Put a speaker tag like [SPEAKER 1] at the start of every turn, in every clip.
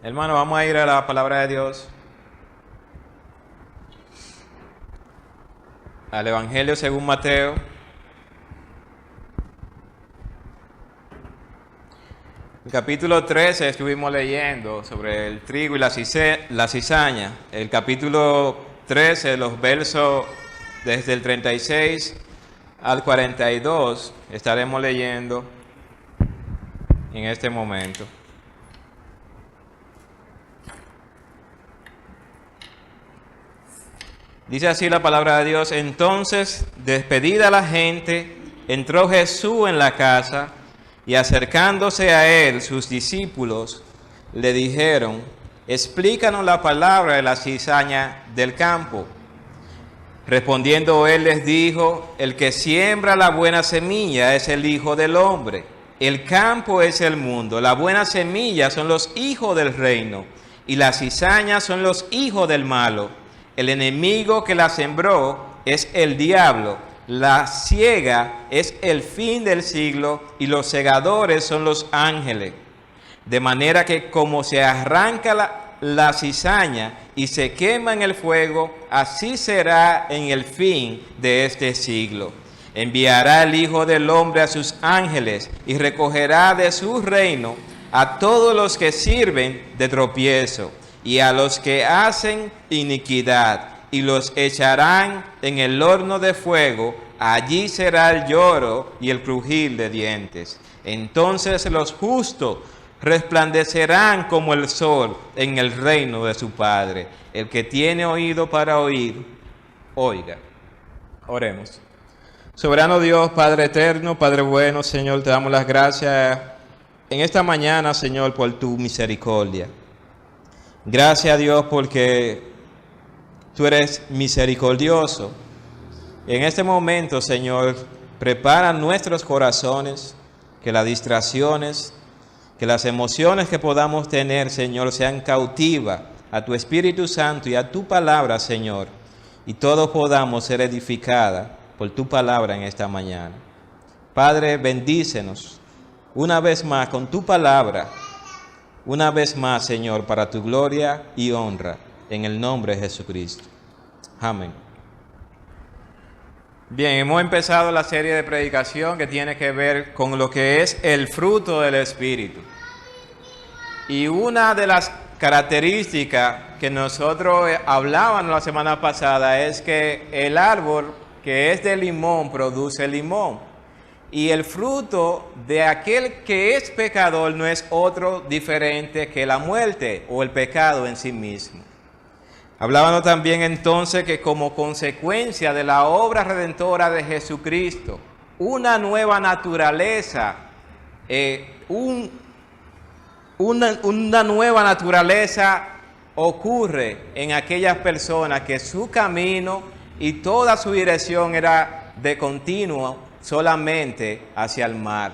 [SPEAKER 1] Hermano, vamos a ir a la palabra de Dios. Al Evangelio según Mateo. El capítulo 13 estuvimos leyendo sobre el trigo y la cizaña. El capítulo 13, los versos desde el 36 al 42, estaremos leyendo en este momento. Dice así la palabra de Dios: entonces, despedida la gente, entró Jesús en la casa, y acercándose a él sus discípulos le dijeron: explícanos la palabra de la cizaña del campo. Respondiendo él les dijo: el que siembra la buena semilla es el Hijo del Hombre. El campo es el mundo, la buena semilla son los hijos del reino, y las cizañas son los hijos del malo. El enemigo que la sembró es el diablo. La siega es el fin del siglo, y los segadores son los ángeles. De manera que como se arranca la cizaña y se quema en el fuego, así será en el fin de este siglo. Enviará el Hijo del Hombre a sus ángeles y recogerá de su reino a todos los que sirven de tropiezo y a los que hacen iniquidad, y los echarán en el horno de fuego. Allí será el lloro y el crujir de dientes. Entonces los justos resplandecerán como el sol en el reino de su Padre. El que tiene oído para oír, oiga. Oremos. Soberano Dios, Padre eterno, Padre bueno, Señor, te damos las gracias en esta mañana, Señor, por tu misericordia. Gracias a Dios porque tú eres misericordioso. En este momento, Señor, prepara nuestros corazones, que las distracciones, que las emociones que podamos tener, Señor, sean cautivas a tu Espíritu Santo y a tu palabra, Señor, y todos podamos ser edificados por tu palabra en esta mañana. Padre, bendícenos una vez más con tu palabra, una vez más, Señor, para tu gloria y honra, en el nombre de Jesucristo. Amén. Bien, hemos empezado la serie de predicación que tiene que ver con lo que es el fruto del Espíritu. Y una de las características que nosotros hablábamos la semana pasada es que el árbol que es de limón produce limón. Y el fruto de aquel que es pecador no es otro diferente que la muerte o el pecado en sí mismo. Hablábamos también entonces que como consecuencia de la obra redentora de Jesucristo, una nueva naturaleza, una nueva naturaleza ocurre en aquellas personas que su camino y toda su dirección era de continuo solamente hacia el mar.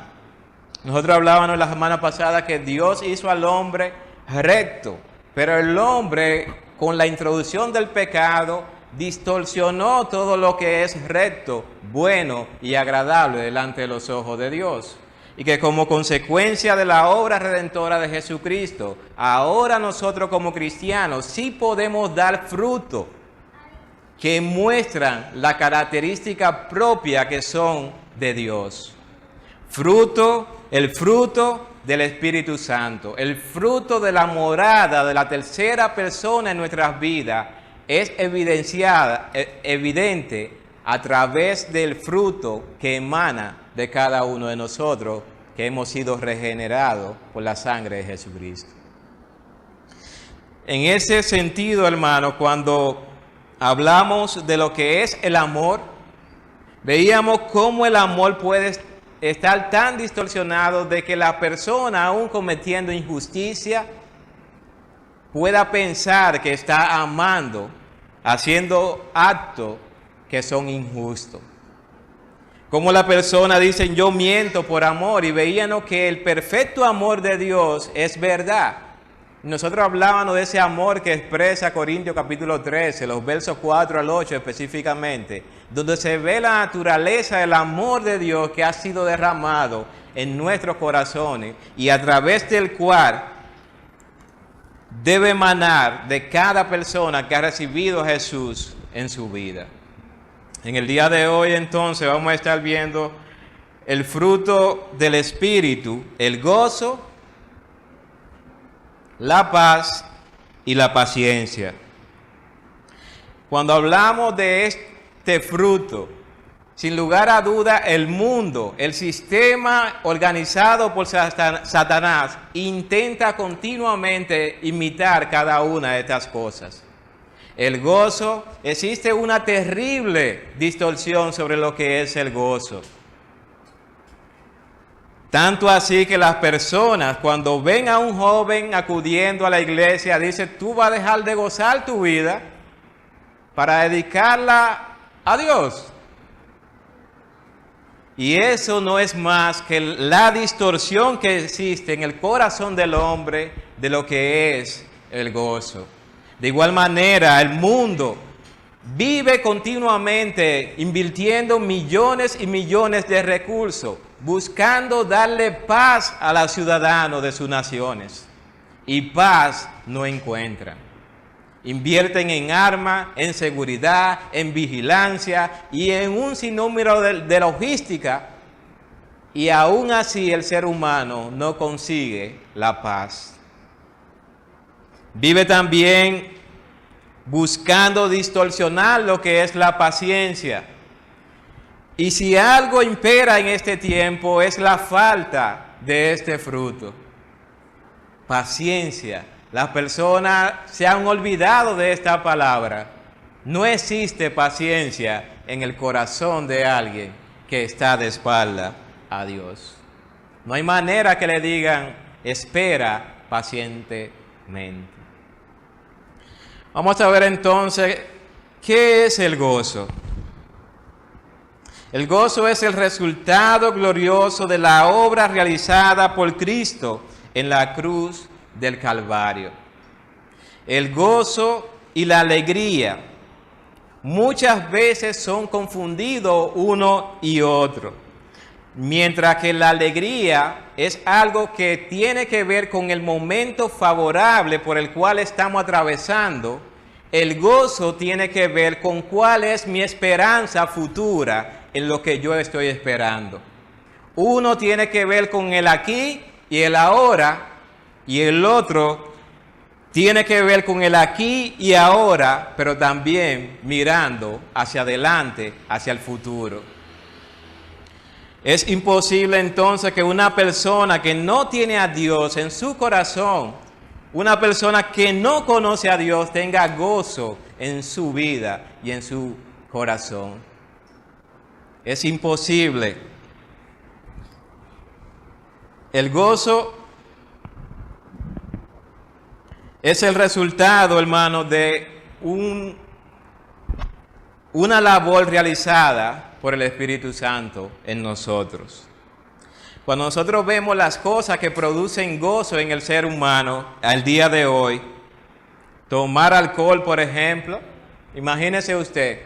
[SPEAKER 1] Nosotros hablábamos la semana pasada que Dios hizo al hombre recto, pero el hombre, con la introducción del pecado, distorsionó todo lo que es recto, bueno y agradable delante de los ojos de Dios. Y que como consecuencia de la obra redentora de Jesucristo, ahora nosotros como cristianos sí podemos dar fruto que muestran la característica propia que son de Dios. El fruto del Espíritu Santo, el fruto de la morada de la tercera persona en nuestras vidas es evidente a través del fruto que emana de cada uno de nosotros que hemos sido regenerados por la sangre de Jesucristo. En ese sentido, hermano, cuando hablamos de lo que es el amor, veíamos cómo el amor puede estar tan distorsionado de que la persona, aún cometiendo injusticia, pueda pensar que está amando, haciendo actos que son injustos. Como la persona dice: yo miento por amor, y veíamos que el perfecto amor de Dios es verdad. Nosotros hablábamos de ese amor que expresa Corintios capítulo 13, los versos 4 al 8 específicamente, donde se ve la naturaleza del amor de Dios que ha sido derramado en nuestros corazones y a través del cual debe emanar de cada persona que ha recibido a Jesús en su vida. En el día de hoy entonces vamos a estar viendo el fruto del Espíritu, el gozo, la paz y la paciencia. Cuando hablamos de este fruto, sin lugar a duda el mundo, el sistema organizado por Satanás, intenta continuamente imitar cada una de estas cosas. El gozo, existe una terrible distorsión sobre lo que es el gozo. Tanto así que las personas cuando ven a un joven acudiendo a la iglesia dicen, tú vas a dejar de gozar tu vida para dedicarla a Dios. Y eso no es más que la distorsión que existe en el corazón del hombre de lo que es el gozo. De igual manera, el mundo vive continuamente invirtiendo millones y millones de recursos, buscando darle paz a los ciudadanos de sus naciones. Y paz no encuentran. Invierten en armas, en seguridad, en vigilancia y en un sinnúmero de logística. Y aún así el ser humano no consigue la paz. Vive también buscando distorsionar lo que es la paciencia. Y si algo impera en este tiempo es la falta de este fruto. Paciencia. Las personas se han olvidado de esta palabra. No existe paciencia en el corazón de alguien que está de espalda a Dios. No hay manera que le digan, espera pacientemente. Vamos a ver entonces, ¿qué es el gozo? El gozo es el resultado glorioso de la obra realizada por Cristo en la cruz del Calvario. El gozo y la alegría muchas veces son confundidos uno y otro, mientras que la alegría es algo que tiene que ver con el momento favorable por el cual estamos atravesando. El gozo tiene que ver con cuál es mi esperanza futura en lo que yo estoy esperando. Uno tiene que ver con el aquí y el ahora, y el otro tiene que ver con el aquí y ahora, pero también mirando hacia adelante, hacia el futuro. Es imposible entonces que una persona que no tiene a Dios en su corazón, una persona que no conoce a Dios, tenga gozo en su vida y en su corazón. Es imposible. El gozo es el resultado, hermano, de una labor realizada por el Espíritu Santo en nosotros. Cuando nosotros vemos las cosas que producen gozo en el ser humano al día de hoy, tomar alcohol, por ejemplo, imagínese usted,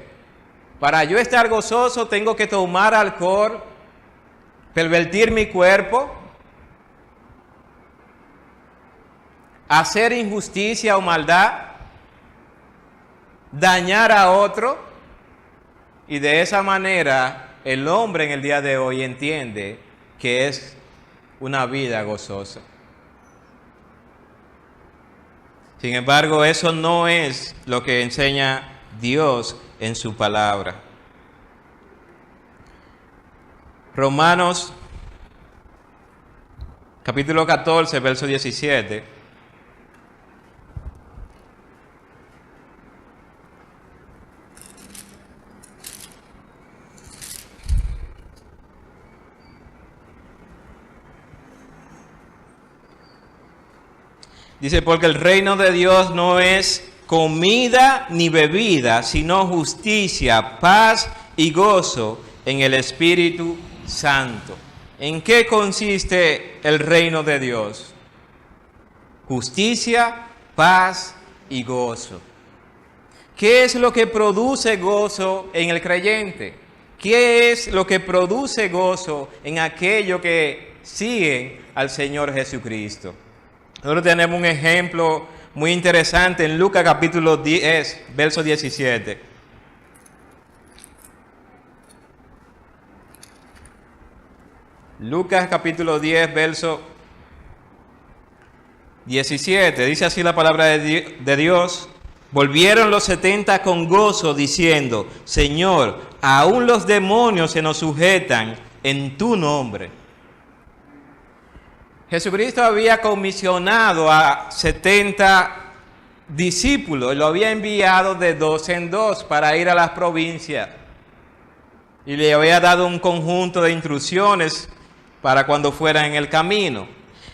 [SPEAKER 1] para yo estar gozoso tengo que tomar alcohol, pervertir mi cuerpo, hacer injusticia o maldad, dañar a otro, y de esa manera el hombre en el día de hoy entiende que es una vida gozosa. Sin embargo, eso no es lo que enseña Dios en su palabra. Romanos capítulo 14, verso 17. Dice, porque el reino de Dios no es comida ni bebida, sino justicia, paz y gozo en el Espíritu Santo. ¿En qué consiste el reino de Dios? Justicia, paz y gozo. ¿Qué es lo que produce gozo en el creyente? ¿Qué es lo que produce gozo en aquellos que siguen al Señor Jesucristo? Nosotros tenemos un ejemplo muy interesante en Lucas capítulo 10, verso 17. Lucas capítulo 10, verso 17. Dice así la palabra de Dios. Volvieron los 70 con gozo, diciendo: Señor, aún los demonios se nos sujetan en tu nombre. Jesucristo había comisionado a 70 discípulos y lo había enviado de 2 en 2 para ir a las provincias. Y le había dado un conjunto de instrucciones para cuando fueran en el camino.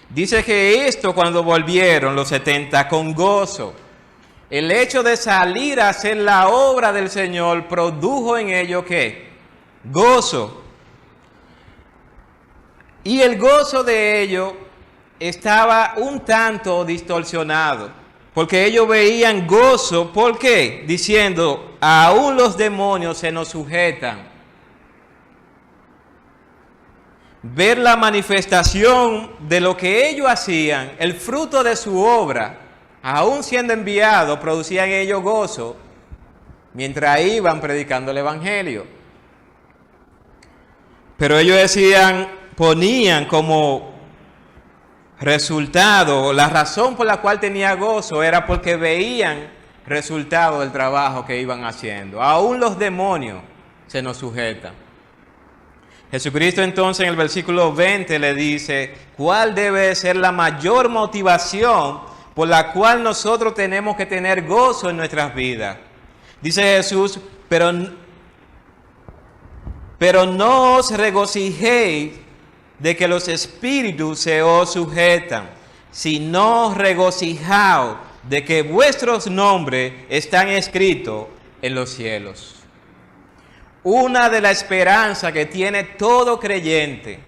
[SPEAKER 1] Dice que esto, cuando volvieron los 70 con gozo, el hecho de salir a hacer la obra del Señor produjo en ellos ¿qué? Gozo. Y el gozo de ellos estaba un tanto distorsionado, porque ellos veían gozo, ¿por qué? Diciendo: aún los demonios se nos sujetan. Ver la manifestación de lo que ellos hacían, el fruto de su obra, aún siendo enviados, producían ellos gozo mientras iban predicando el Evangelio. Pero ellos ponían como resultado, la razón por la cual tenía gozo era porque veían resultado del trabajo que iban haciendo. Aún los demonios se nos sujetan. Jesucristo entonces en el versículo 20 le dice cuál debe ser la mayor motivación por la cual nosotros tenemos que tener gozo en nuestras vidas. Dice Jesús: pero no os regocijéis de que los espíritus se os sujetan, sino regocijaos de que vuestros nombres están escritos en los cielos. Una de las esperanzas que tiene todo creyente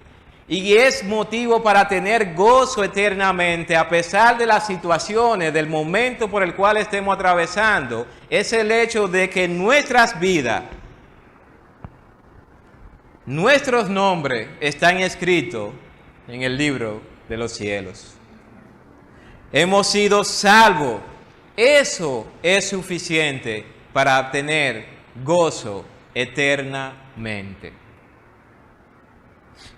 [SPEAKER 1] y es motivo para tener gozo eternamente a pesar de las situaciones, del momento por el cual estemos atravesando, es el hecho de que nuestras vidas, nuestros nombres están escritos en el libro de los cielos. Hemos sido salvos. Eso es suficiente para tener gozo eternamente.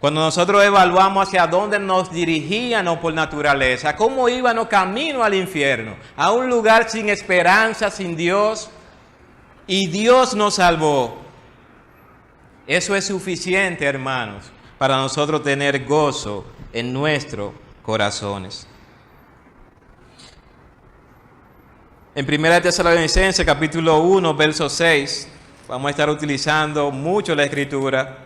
[SPEAKER 1] Cuando nosotros evaluamos hacia dónde nos dirigíamos por naturaleza, cómo íbamos camino al infierno, a un lugar sin esperanza, sin Dios, y Dios nos salvó. Eso es suficiente, hermanos, para nosotros tener gozo en nuestros corazones. En 1 Tesalonicenses capítulo 1, verso 6, vamos a estar utilizando mucho la Escritura.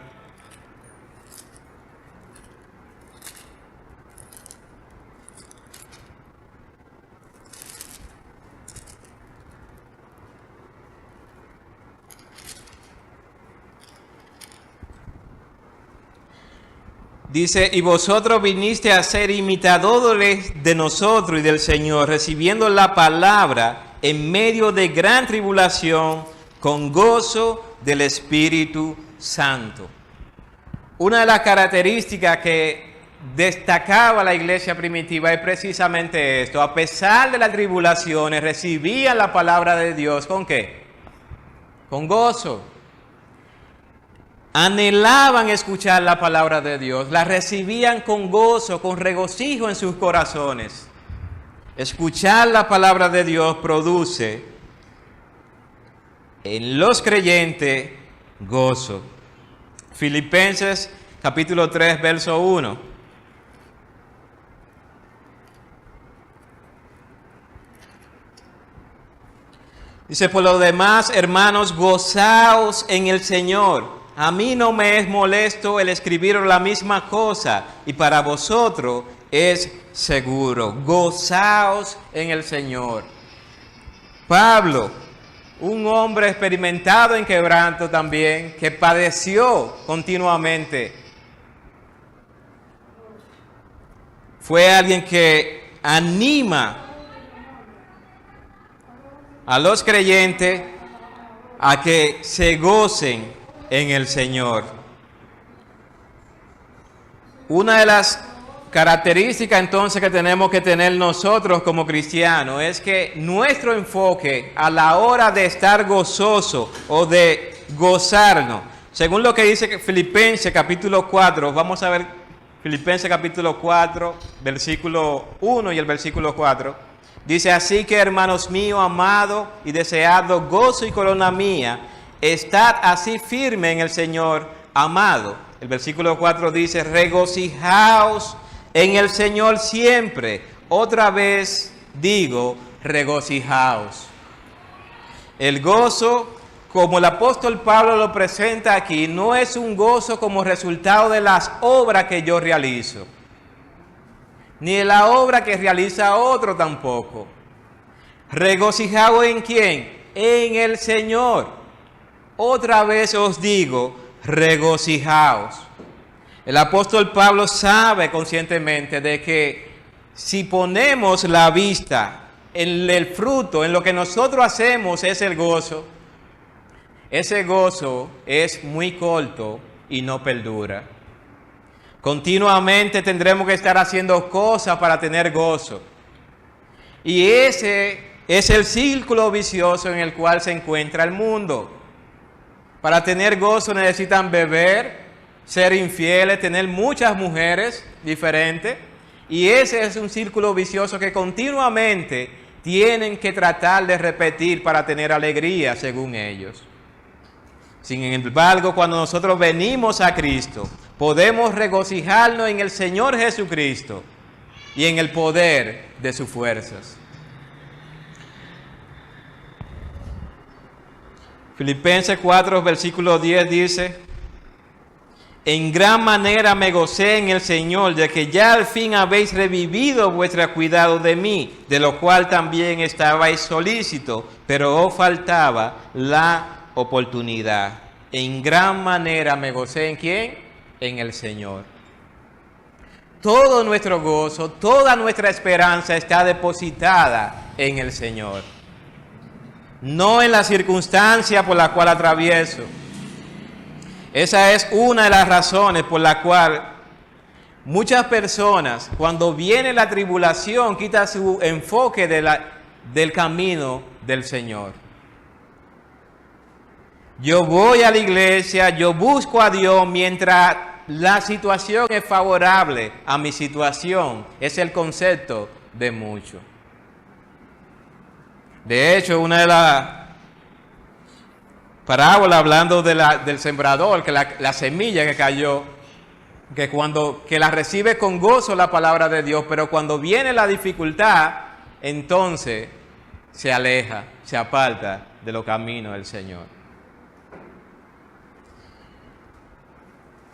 [SPEAKER 1] Dice: y vosotros viniste a ser imitadores de nosotros y del Señor, recibiendo la palabra en medio de gran tribulación, con gozo del Espíritu Santo. Una de las características que destacaba la iglesia primitiva es precisamente esto: a pesar de las tribulaciones, recibían la palabra de Dios, ¿con qué? Con gozo. Anhelaban escuchar la palabra de Dios, la recibían con gozo, con regocijo en sus corazones. Escuchar la palabra de Dios produce en los creyentes gozo. Filipenses capítulo 3, verso 1. Dice: por lo demás, hermanos, gozaos en el Señor. A mí no me es molesto el escribiros la misma cosa, y para vosotros es seguro. Gozaos en el Señor. Pablo, un hombre experimentado en quebranto también, que padeció continuamente, fue alguien que anima a los creyentes a que se gocen en el Señor. Una de las característica entonces que tenemos que tener nosotros como cristianos es que nuestro enfoque a la hora de estar gozoso o de gozarnos, según lo que dice Filipenses capítulo 4, vamos a ver Filipenses capítulo 4, versículo 1 y el versículo 4, dice: así que, hermanos míos, amado y deseado gozo y corona mía, estad así firme en el Señor, amado. El versículo 4 dice: regocijaos en el Señor siempre. Otra vez digo, regocijaos. El gozo, como el apóstol Pablo lo presenta aquí, no es un gozo como resultado de las obras que yo realizo, ni de la obra que realiza otro tampoco. ¿Regocijaos en quién? En el Señor. Otra vez os digo, regocijaos. El apóstol Pablo sabe conscientemente de que si ponemos la vista en el fruto, en lo que nosotros hacemos es el gozo, ese gozo es muy corto y no perdura. Continuamente tendremos que estar haciendo cosas para tener gozo. Y ese es el círculo vicioso en el cual se encuentra el mundo. Para tener gozo necesitan beber, ser infieles, tener muchas mujeres diferentes. Y ese es un círculo vicioso que continuamente tienen que tratar de repetir para tener alegría, según ellos. Sin embargo, cuando nosotros venimos a Cristo, podemos regocijarnos en el Señor Jesucristo y en el poder de sus fuerzas. Filipenses 4, versículo 10 dice: en gran manera me gocé en el Señor, de que ya al fin habéis revivido vuestro cuidado de mí, de lo cual también estabais solícitos, pero os faltaba la oportunidad. En gran manera me gocé, ¿en quién? En el Señor. Todo nuestro gozo, toda nuestra esperanza está depositada en el Señor, no en la circunstancia por la cual atravieso. Esa es una de las razones por la cual muchas personas, cuando viene la tribulación, quitan su enfoque del camino del Señor. Yo voy a la iglesia, yo busco a Dios mientras la situación es favorable a mi situación. Es el concepto de muchos. De hecho, una de las parábolas hablando del sembrador, que la semilla que cayó, que la recibe con gozo la palabra de Dios, pero cuando viene la dificultad, entonces se aleja, se aparta de los caminos del Señor.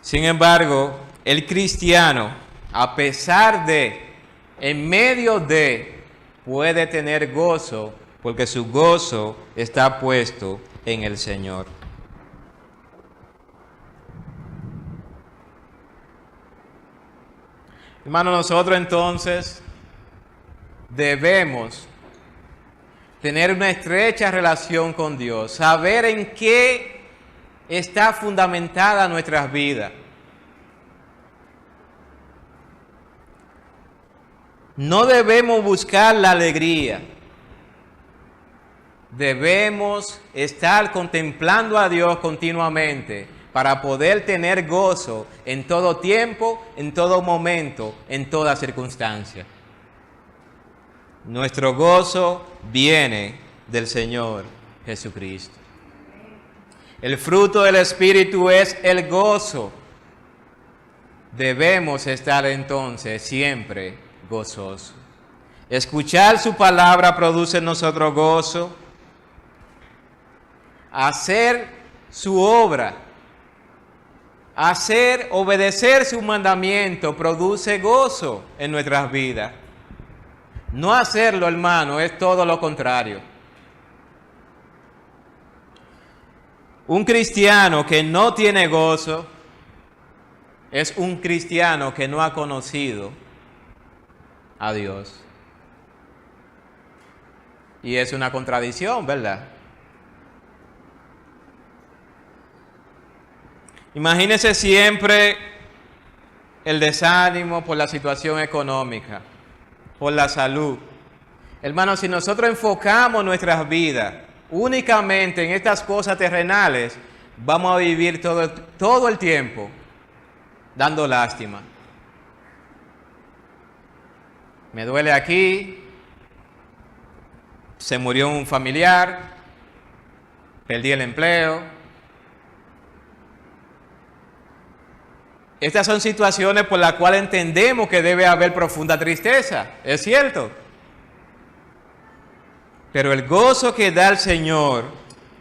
[SPEAKER 1] Sin embargo, el cristiano, a pesar de, en medio de, puede tener gozo, porque su gozo está puesto en el Señor. Hermanos, nosotros entonces debemos tener una estrecha relación con Dios, saber en qué está fundamentada nuestras vidas. No debemos buscar la alegría. Debemos estar contemplando a Dios continuamente para poder tener gozo en todo tiempo, en todo momento, en toda circunstancia. Nuestro gozo viene del Señor Jesucristo. El fruto del Espíritu es el gozo. Debemos estar entonces siempre gozosos. Escuchar su palabra produce en nosotros gozo. Hacer su obra, obedecer su mandamiento produce gozo en nuestras vidas. No hacerlo, hermano, es todo lo contrario. Un cristiano que no tiene gozo es un cristiano que no ha conocido a Dios. Y es una contradicción, ¿verdad? Imagínese siempre el desánimo por la situación económica, por la salud. Hermanos, si nosotros enfocamos nuestras vidas únicamente en estas cosas terrenales, vamos a vivir todo el tiempo dando lástima. Me duele aquí, se murió un familiar, perdí el empleo. Estas son situaciones por las cuales entendemos que debe haber profunda tristeza, es cierto. Pero el gozo que da el Señor,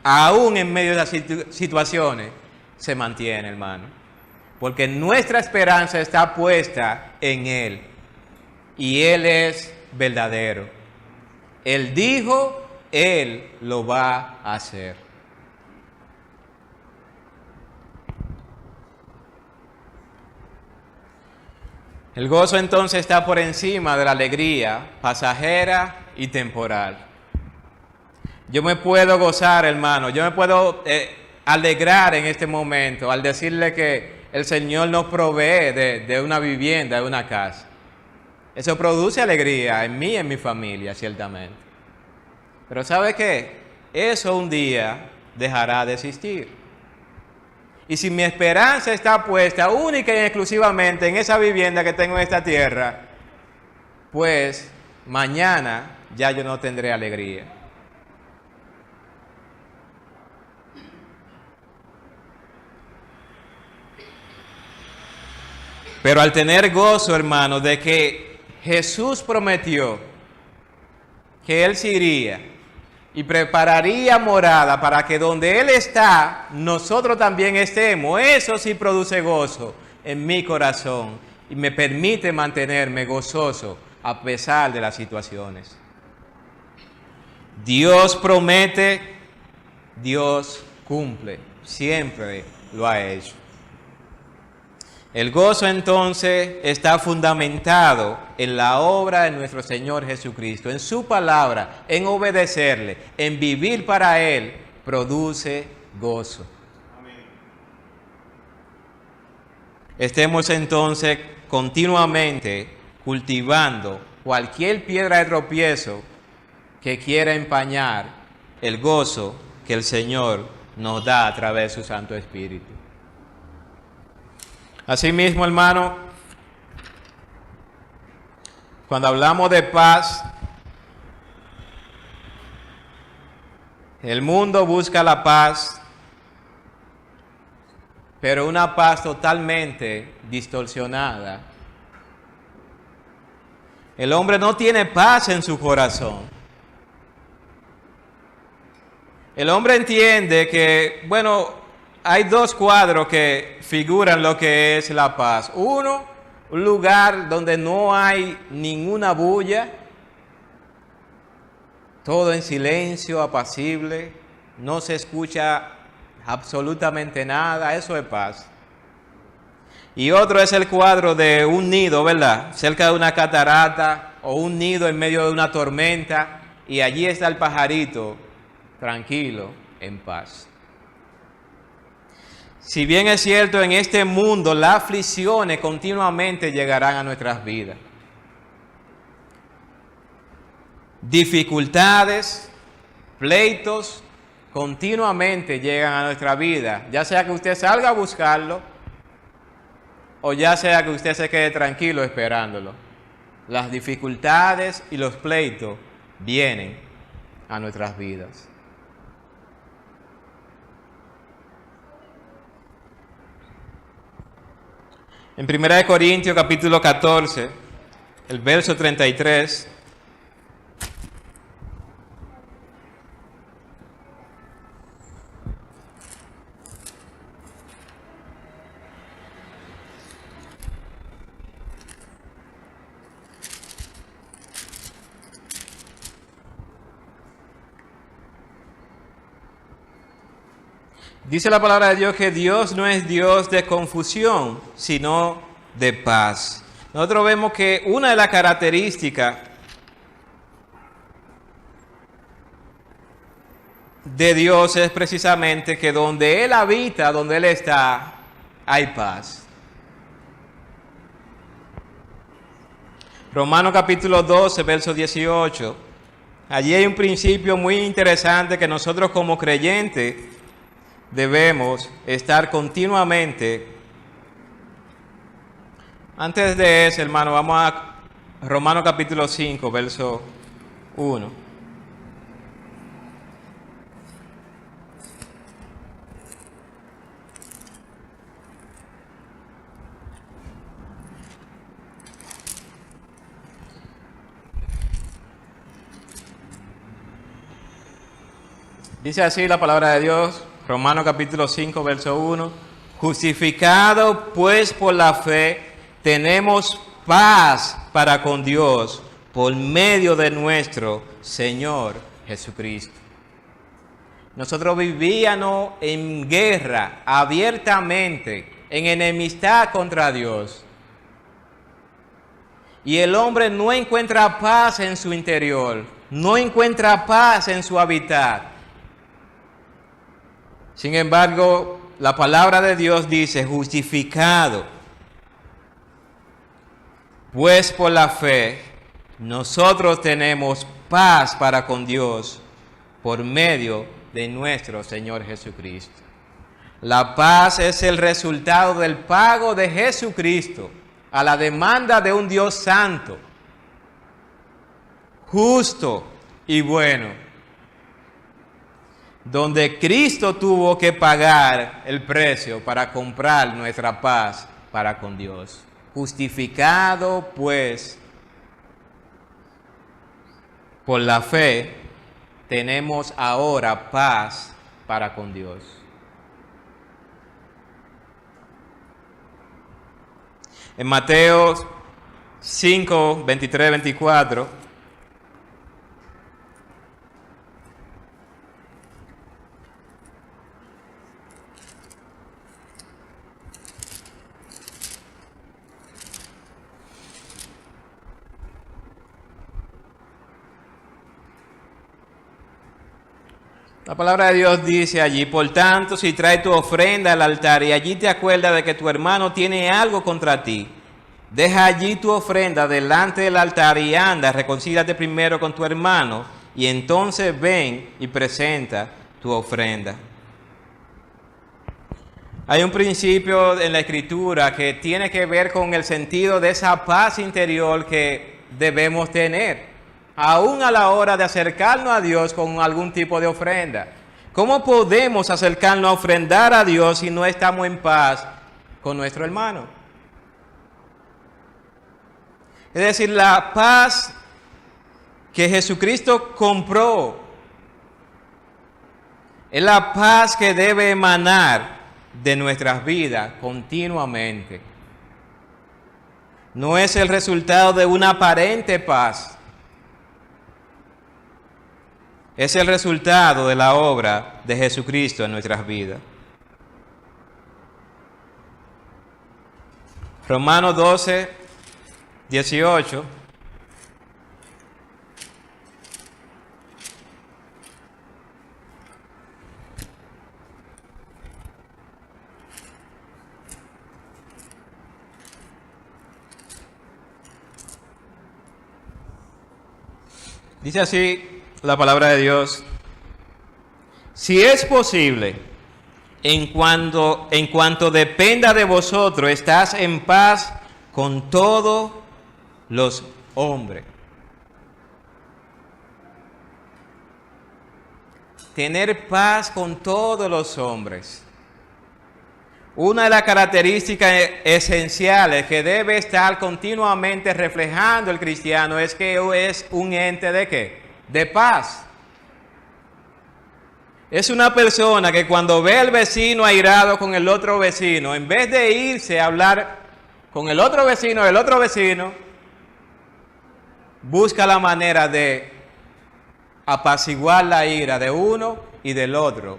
[SPEAKER 1] aún en medio de las situaciones, se mantiene, hermano. Porque nuestra esperanza está puesta en Él. Y Él es verdadero. Él dijo, Él lo va a hacer. El gozo entonces está por encima de la alegría pasajera y temporal. Yo me puedo gozar, hermano, yo me puedo alegrar en este momento al decirle que el Señor nos provee de una vivienda, de una casa. Eso produce alegría en mí y en mi familia, ciertamente. Pero ¿sabe qué? Eso un día dejará de existir. Y si mi esperanza está puesta única y exclusivamente en esa vivienda que tengo en esta tierra, pues mañana ya yo no tendré alegría. Pero al tener gozo, hermano, de que Jesús prometió que Él se iría y prepararía morada para que donde Él está, nosotros también estemos. Eso sí produce gozo en mi corazón y me permite mantenerme gozoso a pesar de las situaciones. Dios promete, Dios cumple, siempre lo ha hecho. El gozo entonces está fundamentado en la obra de nuestro Señor Jesucristo, en su palabra, en obedecerle, en vivir para Él, produce gozo. Amén. Estemos entonces continuamente cultivando cualquier piedra de tropiezo que quiera empañar el gozo que el Señor nos da a través de su Santo Espíritu. Asimismo, hermano, cuando hablamos de paz, el mundo busca la paz, pero una paz totalmente distorsionada. El hombre no tiene paz en su corazón. El hombre entiende que, bueno, hay dos cuadros que figuran lo que es la paz. Uno, un lugar donde no hay ninguna bulla, todo en silencio, apacible, no se escucha absolutamente nada, eso es paz. Y otro es el cuadro de un nido, ¿verdad? Cerca de una catarata o un nido en medio de una tormenta y allí está el pajarito tranquilo, en paz. Si bien es cierto, en este mundo las aflicciones continuamente llegarán a nuestras vidas. Dificultades, pleitos, continuamente llegan a nuestra vida. Ya sea que usted salga a buscarlo, o ya sea que usted se quede tranquilo esperándolo. Las dificultades y los pleitos vienen a nuestras vidas. En 1 Corintios capítulo 14, el verso 33, dice la palabra de Dios que Dios no es Dios de confusión, sino de paz. Nosotros vemos que una de las características de Dios es precisamente que donde Él habita, donde Él está, hay paz. Romanos capítulo 12, verso 18. Allí hay un principio muy interesante que nosotros como creyentes debemos estar continuamente. Antes de eso, hermano, vamos a Romanos capítulo 5, verso 1. Dice así la palabra de Dios, Romanos capítulo 5, verso 1. Justificado pues por la fe, tenemos paz para con Dios por medio de nuestro Señor Jesucristo. Nosotros vivíamos en guerra abiertamente, en enemistad contra Dios. Y el hombre no encuentra paz en su interior, no encuentra paz en su hábitat. Sin embargo, la palabra de Dios dice, justificado, pues por la fe, nosotros tenemos paz para con Dios por medio de nuestro Señor Jesucristo. La paz es el resultado del pago de Jesucristo a la demanda de un Dios santo, justo y bueno, donde Cristo tuvo que pagar el precio para comprar nuestra paz para con Dios. Justificado pues por la fe, tenemos ahora paz para con Dios. En Mateo 5, 23, 24, la palabra de Dios dice allí, por tanto, si traes tu ofrenda al altar y allí te acuerdas de que tu hermano tiene algo contra ti, deja allí tu ofrenda delante del altar y anda, reconcíliate primero con tu hermano y entonces ven y presenta tu ofrenda. Hay un principio en la Escritura que tiene que ver con el sentido de esa paz interior que debemos tener, aún a la hora de acercarnos a Dios con algún tipo de ofrenda. ¿Cómo podemos acercarnos a ofrendar a Dios si no estamos en paz con nuestro hermano? Es decir, la paz que Jesucristo compró es la paz que debe emanar de nuestras vidas continuamente. No es el resultado de una aparente paz. Es el resultado de la obra de Jesucristo en nuestras vidas. Romanos 12, 18. Dice así la palabra de Dios: si es posible, en cuanto dependa de vosotros, estás en paz con todos los hombres. Tener paz con todos los hombres. Una de las características esenciales que debe estar continuamente reflejando el cristiano es que es un ente ¿de qué? De paz. Es una persona que cuando ve al vecino airado con el otro vecino, en vez de irse a hablar con el otro vecino del otro vecino, busca la manera de apaciguar la ira de uno y del otro.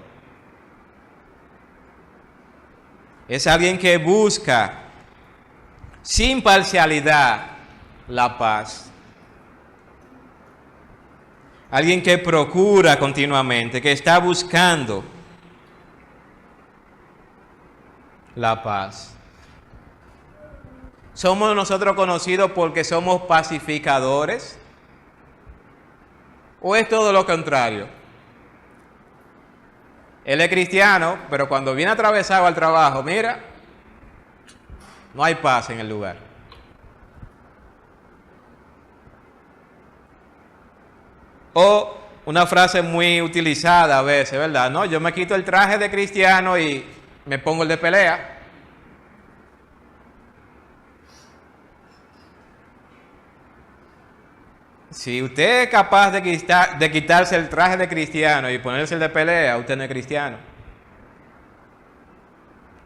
[SPEAKER 1] Es alguien que busca sin parcialidad la paz. Alguien que procura continuamente, que está buscando la paz. ¿Somos nosotros conocidos porque somos pacificadores? ¿O es todo lo contrario? Él es cristiano, pero cuando viene atravesado al trabajo, mira, no hay paz en el lugar. O una frase muy utilizada a veces, ¿verdad? No, yo me quito el traje de cristiano y me pongo el de pelea. Si usted es capaz de quitarse el traje de cristiano y ponerse el de pelea, usted no es cristiano.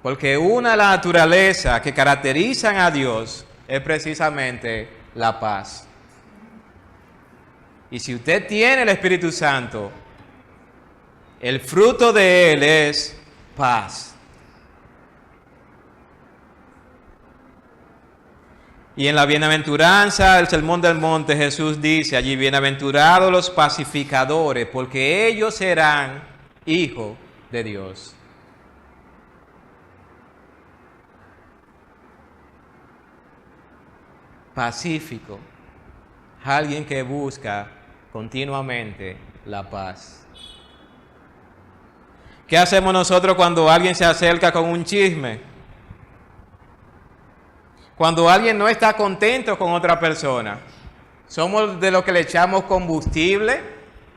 [SPEAKER 1] Porque una de las naturalezas que caracterizan a Dios es precisamente la paz. Y si usted tiene el Espíritu Santo, el fruto de Él es paz. Y en la bienaventuranza, el Sermón del Monte, Jesús dice allí, bienaventurados los pacificadores, porque ellos serán hijos de Dios. Pacífico, alguien que busca continuamente la paz. ¿Qué hacemos nosotros cuando alguien se acerca con un chisme? Cuando alguien no está contento con otra persona, ¿somos de los que le echamos combustible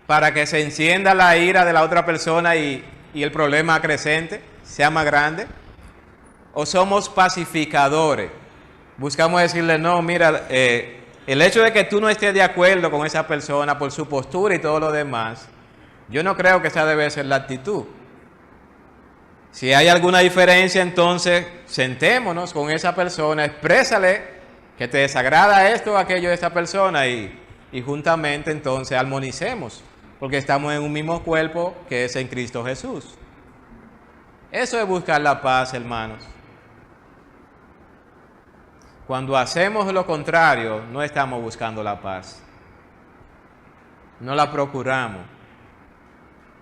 [SPEAKER 1] para que se encienda la ira de la otra persona y el problema acrecente, sea más grande? ¿O somos pacificadores? Buscamos decirle, no, mira, el hecho de que tú no estés de acuerdo con esa persona por su postura y todo lo demás, yo no creo que esa debe ser la actitud. Si hay alguna diferencia, entonces sentémonos con esa persona, exprésale que te desagrada esto o aquello de esa persona y juntamente entonces armonicemos, porque estamos en un mismo cuerpo que es en Cristo Jesús. Eso es buscar la paz, hermanos. Cuando hacemos lo contrario, no estamos buscando la paz. No la procuramos,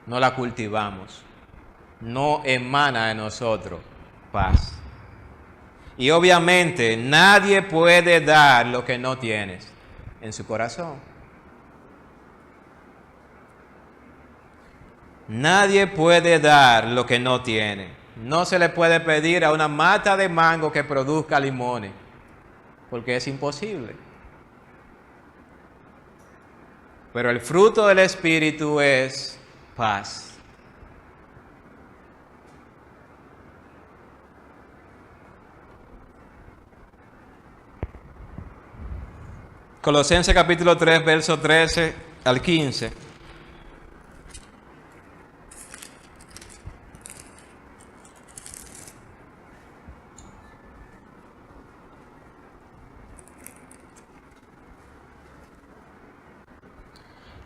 [SPEAKER 1] no la cultivamos. No emana de nosotros paz. Y obviamente nadie puede dar lo que no tienes en su corazón. Nadie puede dar lo que no tiene. No se le puede pedir a una mata de mango que produzca limones, porque es imposible. Pero el fruto del Espíritu es paz. Colosenses capítulo 3, verso 13 al 15.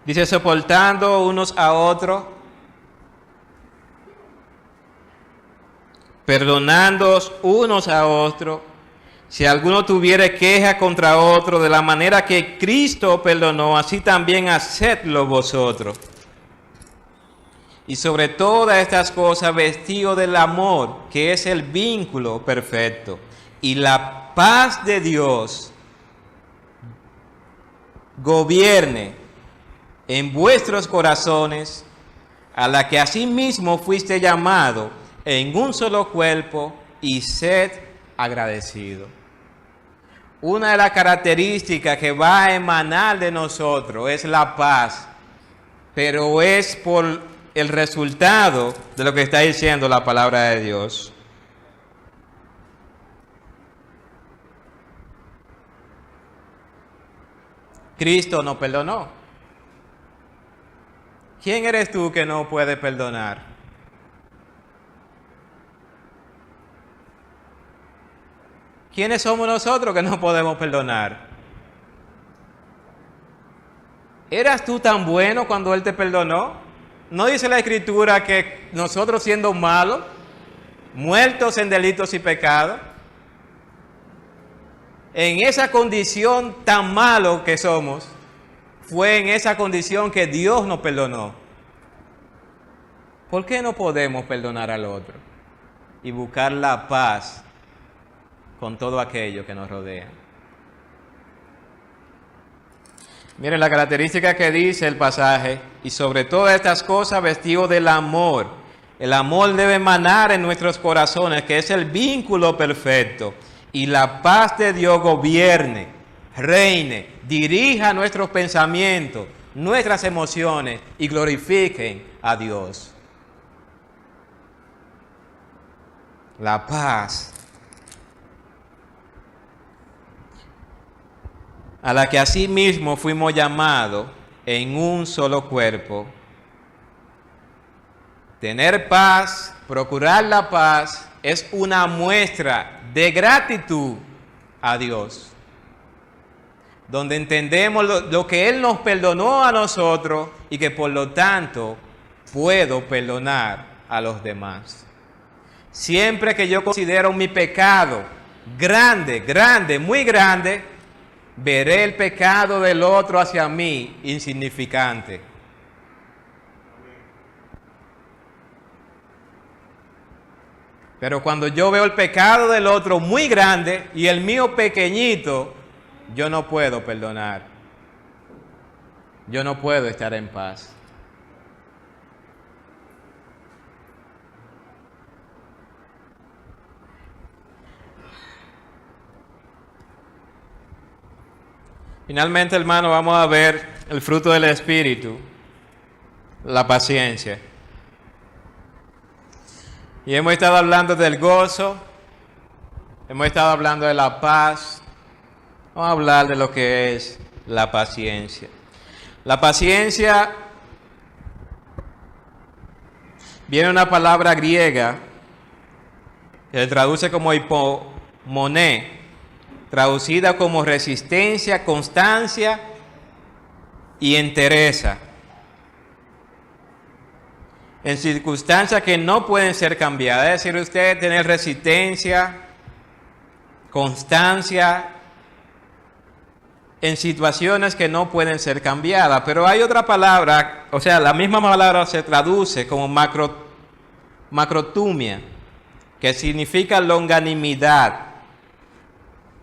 [SPEAKER 1] Dice, soportando unos a otros, perdonándoos unos a otros, si alguno tuviere queja contra otro, de la manera que Cristo perdonó, así también hacedlo vosotros. Y sobre todas estas cosas, vestido del amor, que es el vínculo perfecto, y la paz de Dios gobierne en vuestros corazones, a la que asimismo fuiste llamado en un solo cuerpo, y sed agradecido. Una de las características que va a emanar de nosotros es la paz, pero es por el resultado de lo que está diciendo la palabra de Dios. Cristo nos perdonó. ¿Quién eres tú que no puede perdonar? ¿Quiénes somos nosotros que no podemos perdonar? ¿Eras tú tan bueno cuando Él te perdonó? ¿No dice la Escritura que nosotros siendo malos, muertos en delitos y pecados, en esa condición tan malo que somos, fue en esa condición que Dios nos perdonó? ¿Por qué no podemos perdonar al otro y buscar la paz con todo aquello que nos rodea. Miren la característica que dice el pasaje: y sobre todas estas cosas vestidos del amor. El amor debe emanar en nuestros corazones, que es el vínculo perfecto. Y la paz de Dios gobierne, reine, dirija nuestros pensamientos, nuestras emociones y glorifiquen a Dios. La paz a la que asimismo fuimos llamados en un solo cuerpo. Tener paz, procurar la paz, es una muestra de gratitud a Dios, donde entendemos lo que Él nos perdonó a nosotros y que por lo tanto puedo perdonar a los demás. Siempre que yo considero mi pecado grande, muy grande, veré el pecado del otro hacia mí insignificante. Pero cuando yo veo el pecado del otro muy grande y el mío pequeñito, yo no puedo perdonar. Yo no puedo estar en paz. Finalmente, hermano, vamos a ver el fruto del Espíritu, la paciencia. Y hemos estado hablando del gozo, hemos estado hablando de la paz. Vamos a hablar de lo que es la paciencia. La paciencia viene de una palabra griega que se traduce como hipomoné, traducida como resistencia, constancia y entereza, en circunstancias que no pueden ser cambiadas. Es decir, usted tener resistencia, constancia en situaciones que no pueden ser cambiadas. Pero hay otra palabra, o sea, la misma palabra se traduce como macrotumia, que significa longanimidad,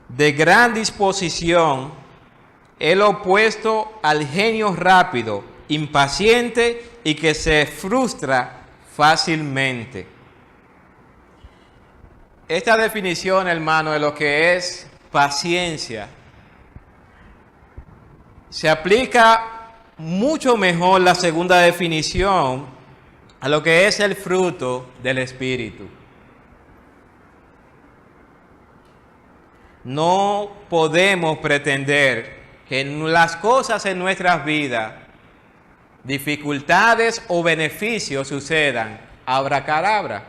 [SPEAKER 1] de gran disposición, el opuesto al genio rápido, impaciente y que se frustra fácilmente. Esta definición, hermano, de lo que es paciencia, se aplica mucho mejor la segunda definición a lo que es el fruto del Espíritu. No podemos pretender que en las cosas en nuestras vidas, dificultades o beneficios sucedan abracadabra,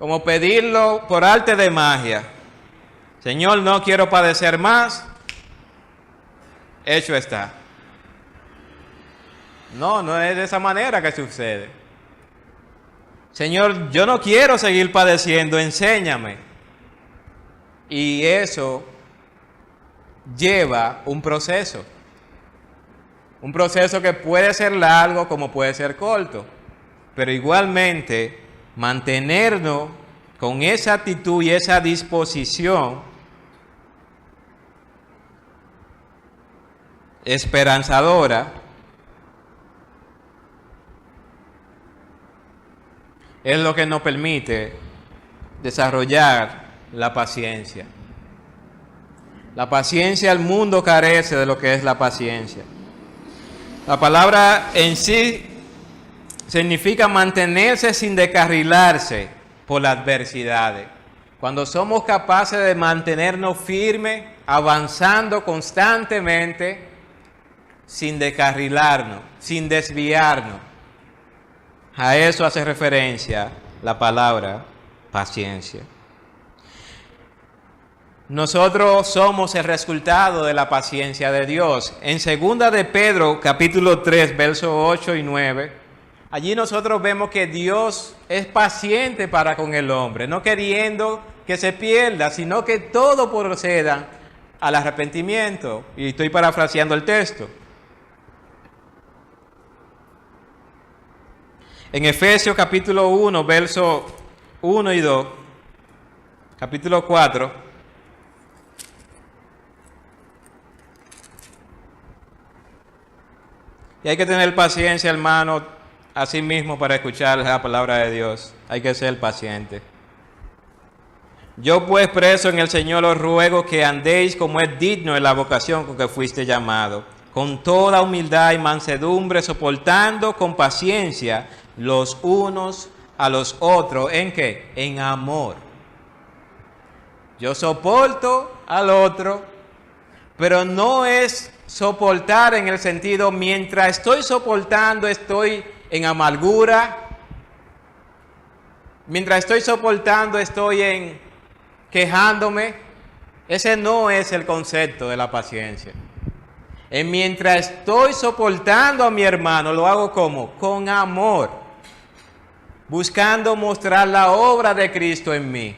[SPEAKER 1] como pedirlo por arte de magia. Señor, no quiero padecer más, hecho está. No es de esa manera que sucede. Señor, yo no quiero seguir padeciendo, enséñame. Y eso lleva un proceso que puede ser largo como puede ser corto, pero igualmente mantenernos con esa actitud y esa disposición esperanzadora es lo que nos permite desarrollar la paciencia. La paciencia, el mundo carece de lo que es la paciencia. La palabra en sí significa mantenerse sin descarrilarse por las adversidades. Cuando somos capaces de mantenernos firmes, avanzando constantemente, sin descarrilarnos, sin desviarnos. A eso hace referencia la palabra paciencia. Nosotros somos el resultado de la paciencia de Dios. En 2 de Pedro, capítulo 3, versos 8 y 9, allí nosotros vemos que Dios es paciente para con el hombre, no queriendo que se pierda, sino que todo proceda al arrepentimiento. Y estoy parafraseando el texto. En Efesios capítulo 1, versos 1 y 2, capítulo 4. Y hay que tener paciencia, hermano, así mismo para escuchar la palabra de Dios. Hay que ser paciente. Yo pues preso en el Señor os ruego que andéis como es digno de la vocación con que fuiste llamado, con toda humildad y mansedumbre, soportando con paciencia los unos a los otros. ¿En qué? En amor. Yo soporto al otro, pero no es soportar en el sentido, mientras estoy soportando, estoy en amargura. Mientras estoy soportando, estoy en quejándome. Ese no es el concepto de la paciencia. Mientras estoy soportando a mi hermano, lo hago como con amor, buscando mostrar la obra de Cristo en mí,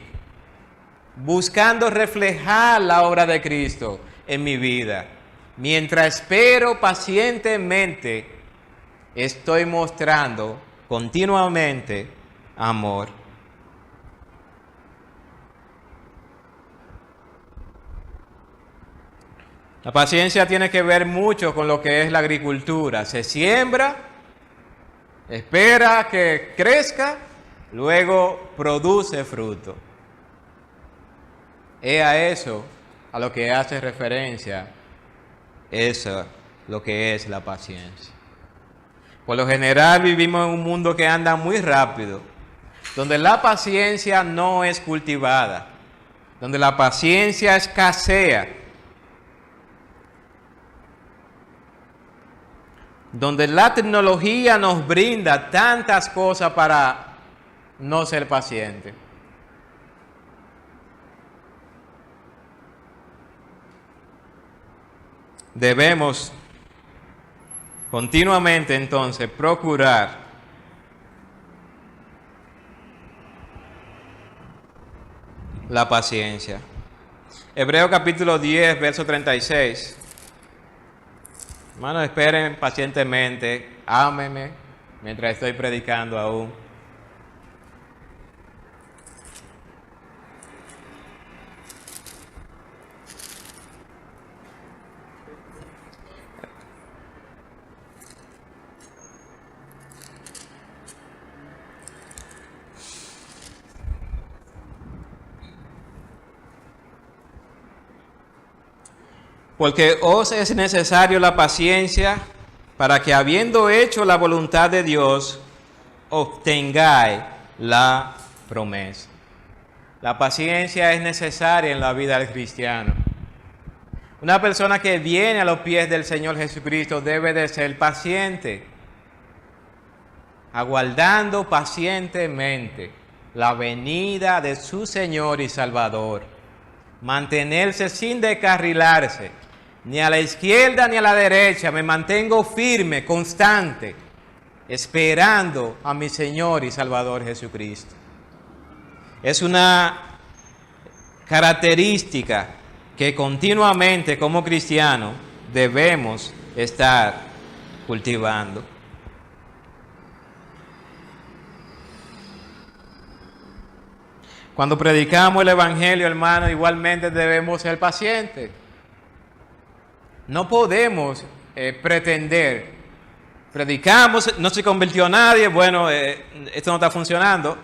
[SPEAKER 1] buscando reflejar la obra de Cristo en mi vida. Mientras espero pacientemente, estoy mostrando continuamente amor. La paciencia tiene que ver mucho con lo que es la agricultura. Se siembra, espera que crezca, luego produce fruto. Es a eso a lo que hace referencia, eso lo que es la paciencia. Por lo general vivimos en un mundo que anda muy rápido, donde la paciencia no es cultivada, donde la paciencia escasea, donde la tecnología nos brinda tantas cosas para no ser paciente. Debemos continuamente entonces procurar la paciencia. Hebreo capítulo 10, verso 36. Hermanos, esperen pacientemente, ámenme mientras estoy predicando aún. Porque os es necesario la paciencia para que, habiendo hecho la voluntad de Dios, obtengáis la promesa. La paciencia es necesaria en la vida del cristiano. Una persona que viene a los pies del Señor Jesucristo debe de ser paciente, aguardando pacientemente la venida de su Señor y Salvador. Mantenerse sin descarrilarse, ni a la izquierda ni a la derecha. Me mantengo firme, constante, esperando a mi Señor y Salvador Jesucristo. Es una característica que continuamente como cristianos debemos estar cultivando. Cuando predicamos el Evangelio, hermano, igualmente debemos ser pacientes. No podemos pretender, predicamos, no se convirtió nadie, bueno, esto no está funcionando.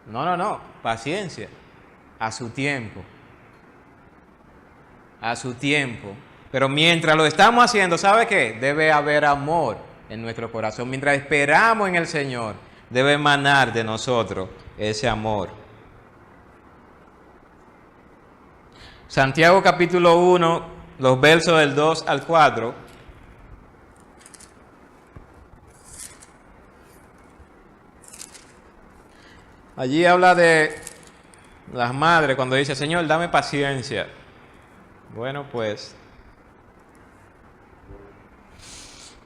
[SPEAKER 1] No, paciencia, a su tiempo. A su tiempo. Pero mientras lo estamos haciendo, ¿sabe qué? Debe haber amor en nuestro corazón. Mientras esperamos en el Señor, debe emanar de nosotros ese amor. Santiago capítulo 1, los versos del 2 al 4. Allí habla de las madres cuando dice, Señor, dame paciencia. Bueno, pues,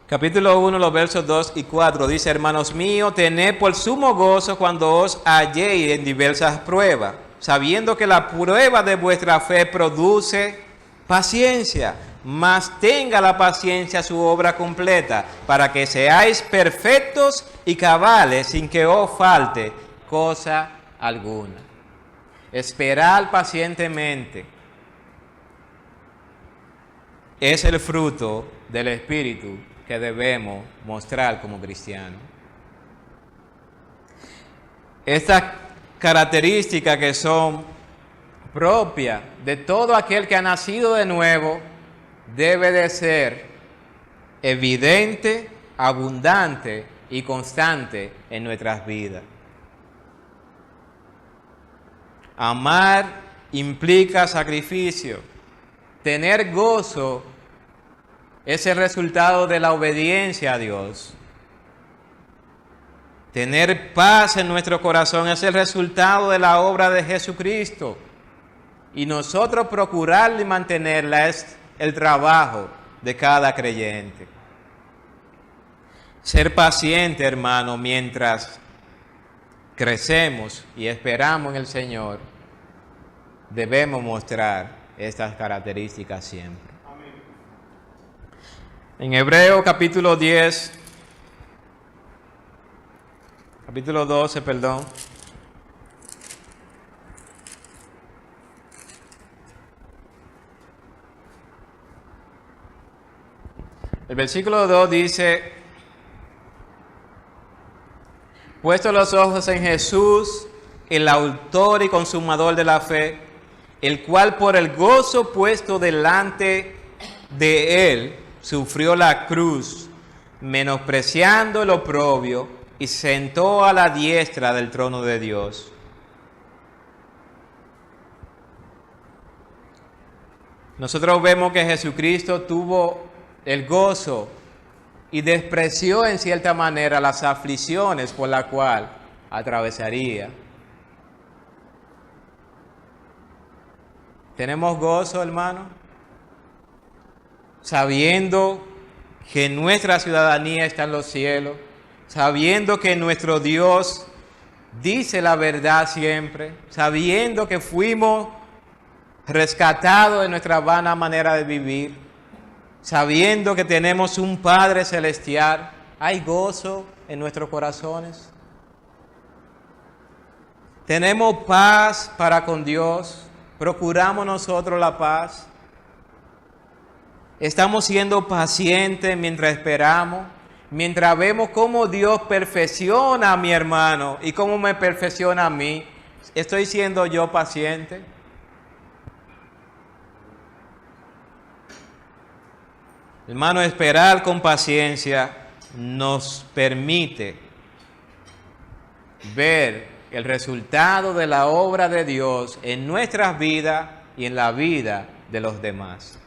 [SPEAKER 1] capítulo 1, los versos 2 y 4, dice, hermanos míos, tened por sumo gozo cuando os halléis en diversas pruebas, sabiendo que la prueba de vuestra fe produce paciencia, mas tenga la paciencia su obra completa, para que seáis perfectos y cabales, sin que os falte cosa alguna. Esperar pacientemente es el fruto del Espíritu que debemos mostrar como cristianos. Estas características que son propias de todo aquel que ha nacido de nuevo debe de ser evidente, abundante y constante en nuestras vidas. Amar implica sacrificio. Tener gozo es el resultado de la obediencia a Dios. Tener paz en nuestro corazón es el resultado de la obra de Jesucristo. Y nosotros procurarla y mantenerla es el trabajo de cada creyente. Ser paciente, hermano, mientras crecemos y esperamos en el Señor, debemos mostrar estas características siempre. Amén. En Hebreos capítulo 12, perdón. El versículo 2 dice: puesto los ojos en Jesús, el autor y consumador de la fe, el cual por el gozo puesto delante de él sufrió la cruz, menospreciando el oprobio, y se sentó a la diestra del trono de Dios. Nosotros vemos que Jesucristo tuvo el gozo y despreció en cierta manera las aflicciones por las cuales atravesaría. ¿Tenemos gozo, hermano? Sabiendo que nuestra ciudadanía está en los cielos, sabiendo que nuestro Dios dice la verdad siempre, sabiendo que fuimos rescatados de nuestra vana manera de vivir, sabiendo que tenemos un Padre celestial, ¿hay gozo en nuestros corazones? ¿Tenemos paz para con Dios? ¿Procuramos nosotros la paz? ¿Estamos siendo pacientes mientras esperamos? Mientras vemos cómo Dios perfecciona a mi hermano y cómo me perfecciona a mí, ¿estoy siendo yo paciente? Hermano, esperar con paciencia nos permite ver el resultado de la obra de Dios en nuestras vidas y en la vida de los demás.